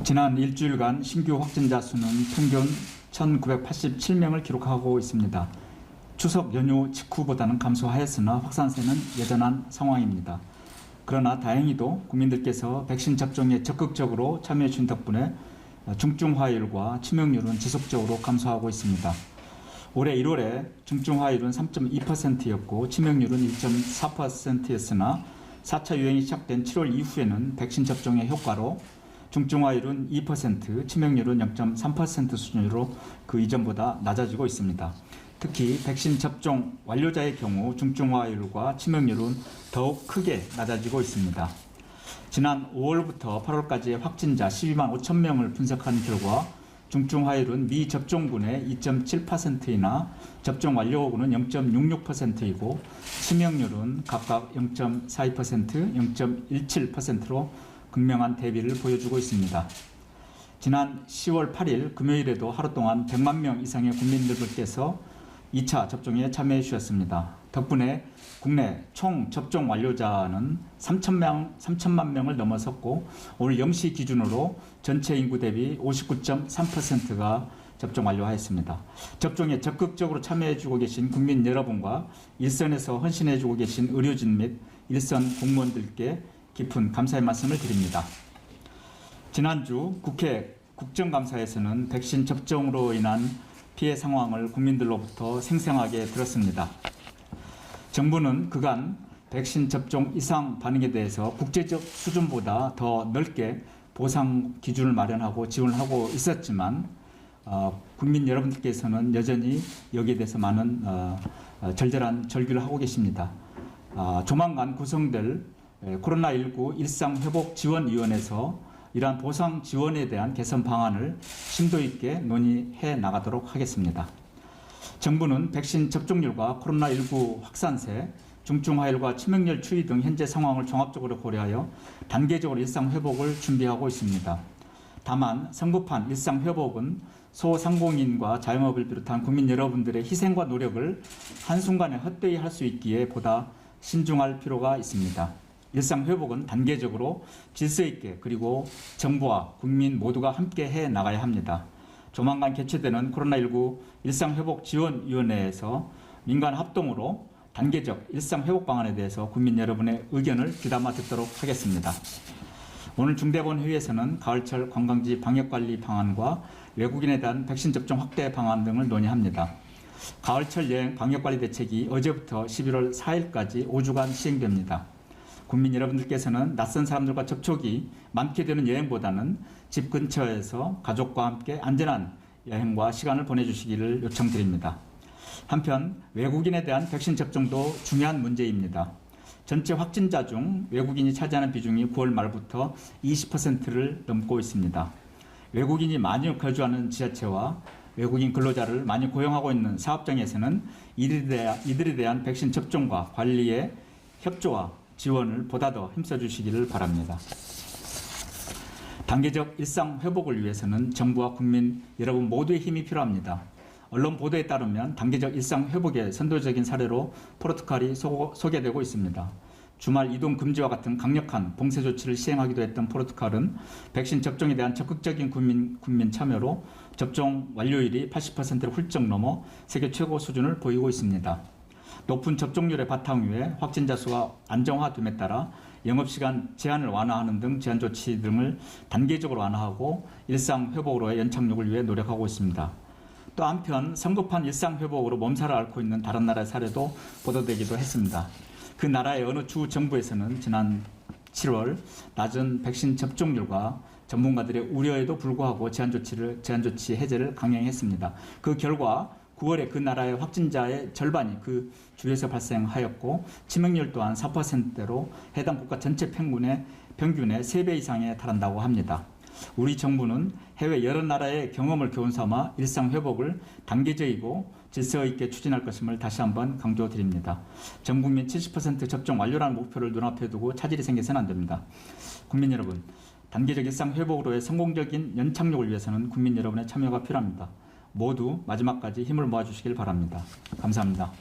지난 일주일간 신규 확진자 수는 평균 1,987명을 기록하고 있습니다. 추석 연휴 직후보다는 감소하였으나 확산세는 여전한 상황입니다. 그러나 다행히도 국민들께서 백신 접종에 적극적으로 참여해 주신 덕분에 중증화율과 치명률은 지속적으로 감소하고 있습니다. 올해 1월에 중증화율은 3.2%였고 치명률은 1.4%였으나 4차 유행이 시작된 7월 이후에는 백신 접종의 효과로 중증화율은 2%, 치명률은 0.3% 수준으로 그 이전보다 낮아지고 있습니다. 특히 백신 접종 완료자의 경우 중증화율과 치명률은 더욱 크게 낮아지고 있습니다. 지난 5월부터 8월까지의 확진자 12만 5천 명을 분석한 결과 중증화율은 미접종군의 2.7%이나 접종 완료군은 0.66%이고 치명률은 각각 0.42%, 0.17%로 극명한 대비를 보여주고 있습니다. 지난 10월 8일 금요일에도 하루 동안 100만 명 이상의 국민들께서 2차 접종에 참여해 주셨습니다. 덕분에 국내 총 접종 완료자는 3천만 명을 넘어섰고 오늘 0시 기준으로 전체 인구 대비 59.3%가 접종 완료하였습니다. 접종에 적극적으로 참여해 주고 계신 국민 여러분과 일선에서 헌신해 주고 계신 의료진 및 일선 공무원들께 깊은 감사의 말씀을 드립니다. 지난주 국회 국정감사에서는 백신 접종으로 인한 피해 상황을 국민들로부터 생생하게 들었습니다. 정부는 그간 백신 접종 이상 반응에 대해서 국제적 수준보다 더 넓게 보상 기준을 마련하고 지원을 하고 있었지만 국민 여러분들께서는 여전히 여기에 대해서 많은 절절한 절규를 하고 계십니다. 조만간 구성될 코로나19 일상회복지원위원회에서 이러한 보상 지원에 대한 개선 방안을 심도 있게 논의해 나가도록 하겠습니다. 정부는 백신 접종률과 코로나19 확산세, 중증화율과 치명률 추이 등 현재 상황을 종합적으로 고려하여 단계적으로 일상회복을 준비하고 있습니다. 다만 성급한 일상회복은 소상공인과 자영업을 비롯한 국민 여러분들의 희생과 노력을 한순간에 헛되이 할 수 있기에 보다 신중할 필요가 있습니다. 일상회복은 단계적으로 질서 있게 그리고 정부와 국민 모두가 함께 해 나가야 합니다. 조만간 개최되는 코로나19 일상회복지원위원회에서 민간 합동으로 단계적 일상회복 방안에 대해서 국민 여러분의 의견을 귀담아 듣도록 하겠습니다. 오늘 중대본 회의에서는 가을철 관광지 방역관리 방안과 외국인에 대한 백신 접종 확대 방안 등을 논의합니다. 가을철 여행 방역관리 대책이 어제부터 11월 4일까지 5주간 시행됩니다. 국민 여러분들께서는 낯선 사람들과 접촉이 많게 되는 여행보다는 집 근처에서 가족과 함께 안전한 여행과 시간을 보내주시기를 요청드립니다. 한편 외국인에 대한 백신 접종도 중요한 문제입니다. 전체 확진자 중 외국인이 차지하는 비중이 9월 말부터 20%를 넘고 있습니다. 외국인이 많이 거주하는 지자체와 외국인 근로자를 많이 고용하고 있는 사업장에서는 이들에 대한 백신 접종과 관리에 협조와 지원을 보다 더 힘써 주시기를 바랍니다. 단계적 일상 회복을 위해서는 정부와 국민 여러분 모두의 힘이 필요합니다. 언론 보도에 따르면 단계적 일상 회복의 선도적인 사례로 포르투갈이 소개되고 있습니다. 주말 이동 금지와 같은 강력한 봉쇄 조치를 시행하기도 했던 포르투갈은 백신 접종에 대한 적극적인 국민 참여로 접종 완료율이 80%를 훌쩍 넘어 세계 최고 수준을 보이고 있습니다. 높은 접종률의 바탕 위에 확진자 수가 안정화됨에 따라 영업시간 제한을 완화하는 등 제한 조치 등을 단계적으로 완화하고 일상회복으로의 연착륙을 위해 노력하고 있습니다. 또 한편 성급한 일상회복으로 몸살을 앓고 있는 다른 나라의 사례도 보도되기도 했습니다. 그 나라의 어느 주 정부에서는 지난 7월 낮은 백신 접종률과 전문가들의 우려에도 불구하고 제한 조치 해제를 강행했습니다. 그 결과 9월에 그 나라의 확진자의 절반이 그 주에서 발생하였고 치명률 또한 4%대로 해당 국가 전체 평균의 3배 이상에 달한다고 합니다. 우리 정부는 해외 여러 나라의 경험을 교훈삼아 일상회복을 단계적이고 질서 있게 추진할 것임을 다시 한번 강조드립니다. 전 국민 70% 접종 완료라는 목표를 눈앞에 두고 차질이 생겨서는 안 됩니다. 국민 여러분, 단계적 일상회복으로의 성공적인 연착륙을 위해서는 국민 여러분의 참여가 필요합니다. 모두 마지막까지 힘을 모아주시길 바랍니다. 감사합니다.